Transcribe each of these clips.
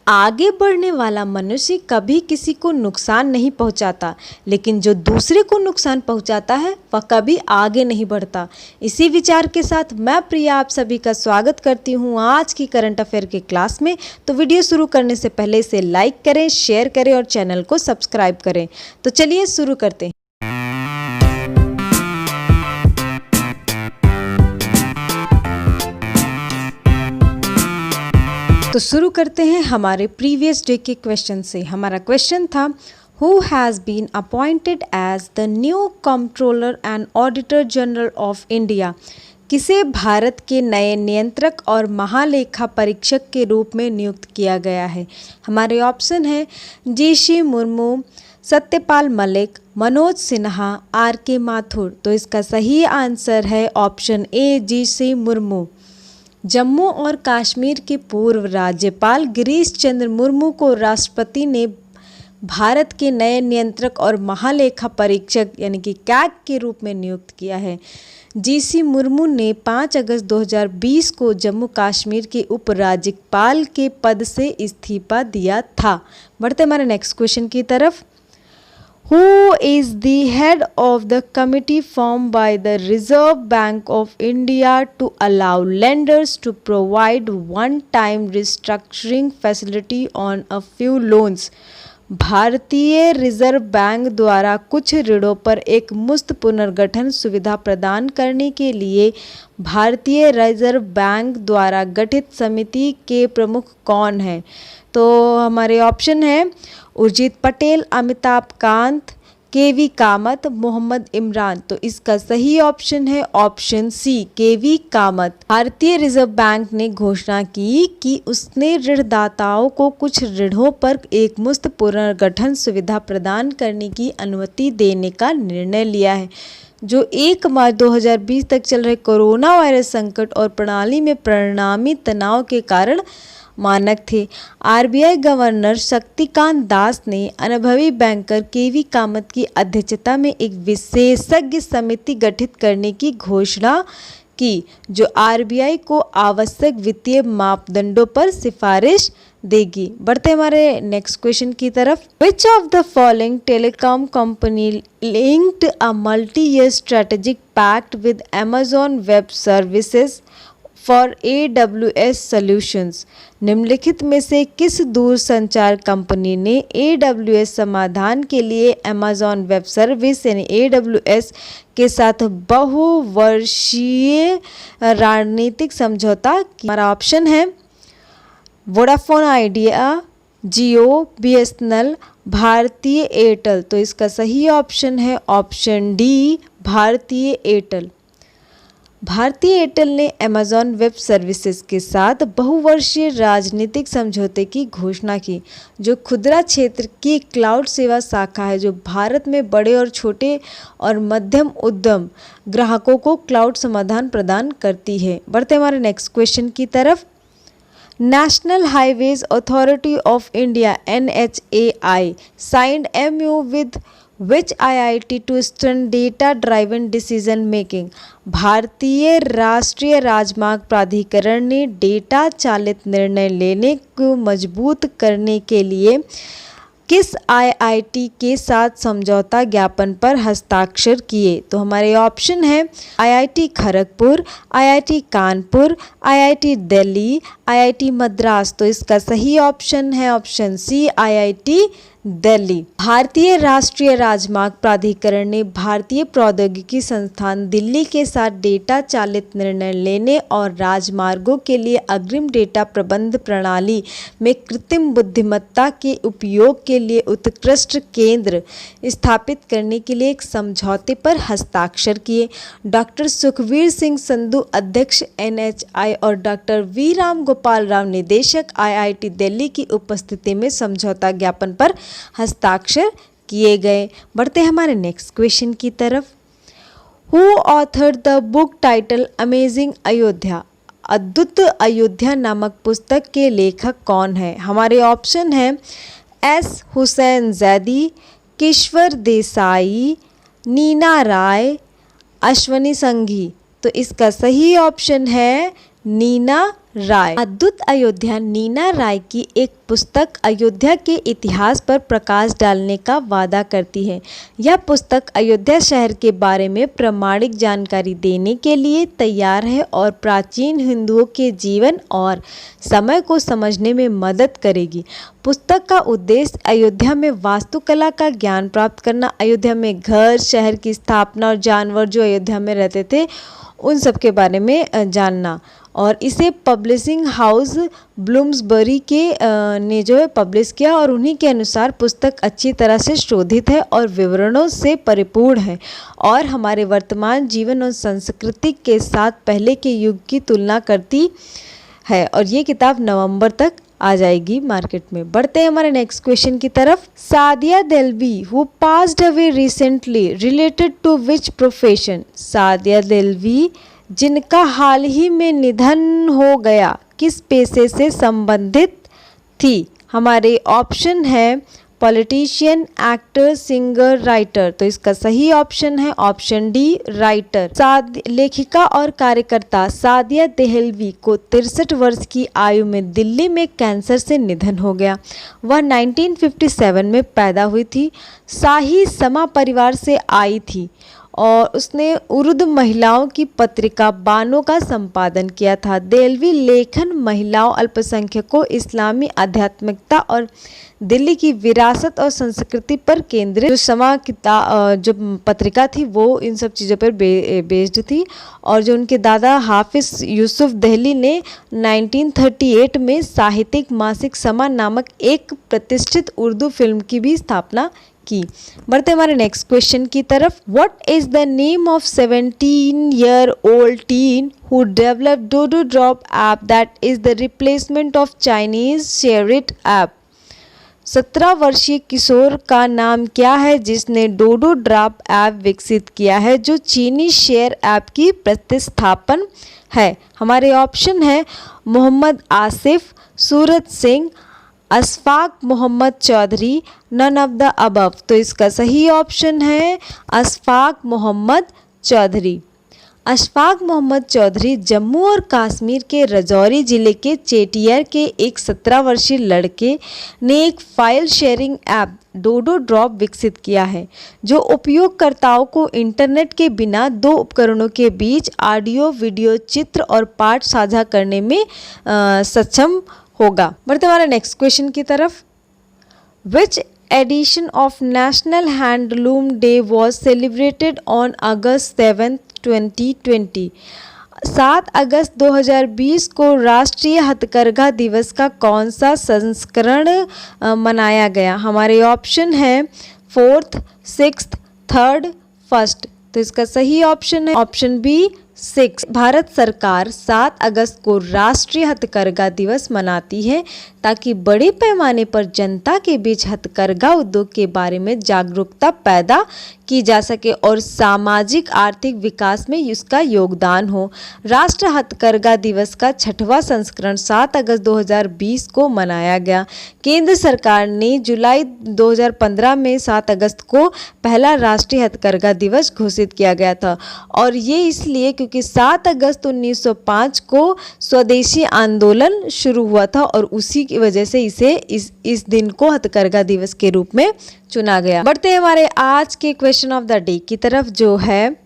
आगे बढ़ने वाला मनुष्य कभी किसी को नुकसान नहीं पहुंचाता, लेकिन जो दूसरे को नुकसान पहुंचाता है वह कभी आगे नहीं बढ़ता। इसी विचार के साथ मैं प्रिया आप सभी का स्वागत करती हूं आज की करंट अफेयर के क्लास में। तो वीडियो शुरू करने से पहले इसे लाइक करें, शेयर करें और चैनल को सब्सक्राइब करें। तो चलिए शुरू करते हैं। तो शुरू करते हैं हमारे प्रीवियस डे के क्वेश्चन से। हमारा क्वेश्चन था, who has been appointed as the new controller and auditor general of India. किसे भारत के नए नियंत्रक और महालेखा परीक्षक के रूप में नियुक्त किया गया है। हमारे ऑप्शन है जी.सी. मुर्मू, सत्यपाल मलिक, मनोज सिन्हा, आर.के. माथुर। तो इसका सही आंसर है option A GC. Murmu. Jammu और कश्मीर के पूर्व राज्यपाल गिरीश चंद्र मुर्मू को राष्ट्रपति ने भारत के नए नियंत्रक और महालेखा परीक्षक यानी कि कैग के रूप में नियुक्त किया है। जी.सी. मुर्मू ने 5 अगस्त 2020 को जम्मू कश्मीर के उपराज्यपाल के पद से इस्तीफा दिया था। बढ़ते हमारे नेक्स्ट क्वेश्चन की तरफ। Who is the head of the committee formed by the Reserve Bank of India to allow lenders to provide one-time restructuring facility on a few loans? भारतीय रिजर्व बैंक द्वारा कुछ ऋणों पर एक मुफ्त पुनर्गठन सुविधा प्रदान करने के लिए भारतीय रिजर्व बैंक द्वारा गठित समिति के प्रमुख कौन हैं? तो हमारे ऑप्शन है उर्जित पटेल, अमिताभ कांत, के.वी. कामत, मोहम्मद इमरान। तो इसका सही ऑप्शन है ऑप्शन सी के.वी. कामत। भारतीय रिजर्व बैंक ने घोषणा की कि उसने ऋणदाताओं को कुछ ऋणों पर एक मुफ्त पुनर्गठन सुविधा प्रदान करने की अनुमति देने का निर्णय लिया है, जो 1 मार्च 2020 तक चल रहे कोरोना वायरस संकट और प्रणाली में परिणामी तनाव के कारण मानक थे। आरबीआई गवर्नर शक्तिकांत दास ने अनुभवी बैंकर के.वी. कामत की अध्यक्षता में एक विशेषज्ञ समिति गठित करने की घोषणा की, जो आरबीआई को आवश्यक वित्तीय मापदंडों पर सिफारिश देगी। बढ़ते हमारे नेक्स्ट क्वेश्चन की तरफ। Which of the following telecom company linked a multi year strategic pact with Amazon Web Services for AWS solutions. निम्नलिखित में से किस दूरसंचार कंपनी ने AWS समाधान के लिए अमेजॉन वेब सर्विस यानी AWS के साथ बहुवर्षीय रणनीतिक समझौता किया? हमारा ऑप्शन है वोडाफोन आइडिया, जियो, BSNL, भारतीय एयरटेल। तो इसका सही ऑप्शन है ऑप्शन डी भारतीय एयरटेल। भारतीय एयरटेल ने अमेजॉन वेब सर्विसेज के साथ बहुवर्षीय राजनीतिक समझौते की घोषणा की, जो खुदरा क्षेत्र की क्लाउड सेवा शाखा है, जो भारत में बड़े और छोटे और मध्यम उद्यम ग्राहकों को क्लाउड समाधान प्रदान करती है। बढ़ते हमारे नेक्स्ट क्वेश्चन की तरफ। National highways authority of India NHAI signed MOU with Which IIT to strengthen data driven decision making? भारतीय राष्ट्रीय राजमार्ग प्राधिकरण ने डेटा चालित निर्णय लेने को मजबूत करने के लिए किस IIT के साथ समझौता ज्ञापन पर हस्ताक्षर किए? तो हमारे ऑप्शन है IIT Kharagpur, IIT Kanpur, IIT Delhi, IIT Madras. तो इसका सही ऑप्शन है ऑप्शन सी IIT दिल्ली। भारतीय राष्ट्रीय राजमार्ग प्राधिकरण ने भारतीय प्रौद्योगिकी संस्थान दिल्ली के साथ डेटा चालित निर्णय लेने और राजमार्गों के लिए अग्रिम डेटा प्रबंध प्रणाली में कृत्रिम बुद्धिमत्ता के उपयोग के लिए उत्कृष्ट केंद्र स्थापित करने के लिए एक समझौते पर हस्ताक्षर किए। डॉक्टर सुखवीर सिंह संधू अध्यक्ष NHI और डॉक्टर वी राम गोपाल राव निदेशक IIT दिल्ली की उपस्थिति में समझौता ज्ञापन पर हस्ताक्षर किए गए। बढ़ते हमारे नेक्स्ट क्वेश्चन की तरफ। Who authored the book title amazing Ayodhya. अद्भुत अयोध्या नामक पुस्तक के लेखक कौन है? हमारे ऑप्शन है S. हुसैन जैदी, किश्वर देसाई, नीना राय, अश्वनी संघी। तो इसका सही ऑप्शन है नीना राय। अद्भुत अयोध्या नीना राय की एक पुस्तक अयोध्या के इतिहास पर प्रकाश डालने का वादा करती है। यह पुस्तक अयोध्या शहर के बारे में प्रामाणिक जानकारी देने के लिए तैयार है और प्राचीन हिंदुओं के जीवन और समय को समझने में मदद करेगी। पुस्तक का उद्देश्य अयोध्या में वास्तुकला का ज्ञान प्राप्त करना, अयोध्या में घर, शहर की स्थापना और जानवर जो अयोध्या में रहते थे उन सब के बारे में जानना। और इसे पब्लिशिंग हाउस ब्लूम्सबरी के ने जो है पब्लिश किया और उन्हीं के अनुसार पुस्तक अच्छी तरह से शोधित है और विवरणों से परिपूर्ण है और हमारे वर्तमान जीवन और संस्कृति के साथ पहले के युग की तुलना करती है। और ये किताब नवंबर तक आ जाएगी मार्केट में। बढ़ते हैं हमारे नेक्स्ट क्वेश्चन की तरफ। Sadia Dehlvi who passed away recently related to which profession? Sadia Dehlvi जिनका हाल ही में निधन हो गया किस पेशे से संबंधित थी? हमारे ऑप्शन है पॉलिटिशियन, एक्टर, सिंगर, राइटर। तो इसका सही ऑप्शन है ऑप्शन डी राइटर। लेखिका और कार्यकर्ता सादिया देहलवी को 63 वर्ष की आयु में दिल्ली में कैंसर से निधन हो गया। वह 1957 में पैदा हुई थी। शाही समा परिवार से आई थी और उसने उर्दू महिलाओं की पत्रिका बानो का संपादन किया था। देहलवी लेखन महिलाओं, अल्पसंख्यकों, इस्लामी आध्यात्मिकता और दिल्ली की विरासत और संस्कृति पर केंद्रित जो समा जो पत्रिका थी वो इन सब चीज़ों पर बेस्ड थी। और जो उनके दादा हाफिज यूसुफ देहली ने 1938 में साहित्यिक मासिक समा नामक एक प्रतिष्ठित उर्दू फिल्म की भी स्थापना की। बढ़ते हमारे नेक्स्ट क्वेश्चन की तरफ। What is the name of 17-year-old teen who developed Dodo Drop app that is the replacement of Chinese share it app? 17 वर्षीय किशोर का नाम क्या है जिसने डोडो ड्रॉप ऐप विकसित किया है जो चीनी शेयर ऐप की प्रतिस्थापन है? हमारे ऑप्शन है Mohammad Asif, Suraj Singh, Ashfaq Mohammad Chaudhary, none of the above. तो इसका सही ऑप्शन है अशफाक मोहम्मद चौधरी। अशफाक मोहम्मद चौधरी जम्मू और कश्मीर के राजौरी जिले के चेटियर के एक 17 वर्षीय लड़के ने एक फाइल शेयरिंग ऐप डोडो ड्रॉप विकसित किया है जो उपयोगकर्ताओं को इंटरनेट के बिना दो उपकरणों के बीच ऑडियो, वीडियो, चित्र और पाठ साझा करने में सक्षम होगा। बढ़ते हमारे नेक्स्ट क्वेश्चन की तरफ। Which edition of national handloom day was celebrated on August 7, 2020? 7 अगस्त 2020 को राष्ट्रीय हथकरघा दिवस का कौन सा संस्करण मनाया गया? हमारे ऑप्शन है 4th, 6th, 3rd, 1st। तो इसका सही ऑप्शन है ऑप्शन बी 6। भारत सरकार 7 अगस्त को राष्ट्रीय हथकरघा दिवस मनाती है ताकि बड़े पैमाने पर जनता के बीच हथकरघा उद्योग के बारे में जागरूकता पैदा की जा सके और सामाजिक आर्थिक विकास में इसका योगदान हो। राष्ट्रीय हथकरघा दिवस का 6वां संस्करण 7 अगस्त 2020 को मनाया गया। केंद्र सरकार ने जुलाई 2015 में 7 अगस्त को पहला राष्ट्रीय हथकरघा दिवस घोषित किया गया था और ये इसलिए क्योंकि 7 अगस्त 1905 को स्वदेशी आंदोलन शुरू हुआ था और उसी की वजह से इसे इस दिन को हथकरघा दिवस के रूप में चुना गया। बढ़ते हैं हमारे आज के क्वेश्चन ऑफ द डे की तरफ जो है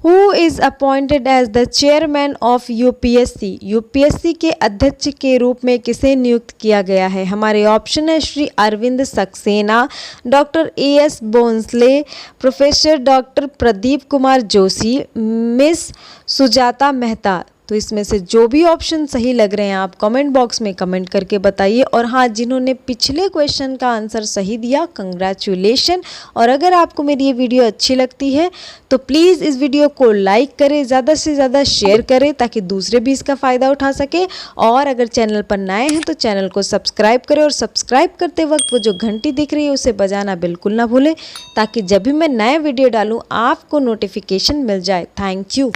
who is appointed as the chairman of UPSC? UPSC के अध्यक्ष के रूप में किसे नियुक्त किया गया है? हमारे ऑप्शन है Shri Arvind Saxena, doctor A S Bhonsle, professor doctor Pradeep Kumar Joshi, miss Sujata Mehta. तो इसमें से जो भी ऑप्शन सही लग रहे हैं आप कमेंट बॉक्स में कमेंट करके बताइए। और हाँ, जिन्होंने पिछले क्वेश्चन का आंसर सही दिया कंग्रेचुलेशन। और अगर आपको मेरी ये वीडियो अच्छी लगती है तो प्लीज़ इस वीडियो को लाइक करें, ज़्यादा से ज़्यादा शेयर करें ताकि दूसरे भी इसका फ़ायदा उठा सके। और अगर चैनल पर नए हैं तो चैनल को सब्सक्राइब करें और सब्सक्राइब करते वक्त वो जो घंटी दिख रही है उसे बजाना बिल्कुल ना भूलें ताकि जब भी मैं नया वीडियो डालूँ आपको नोटिफिकेशन मिल जाए। Thank you.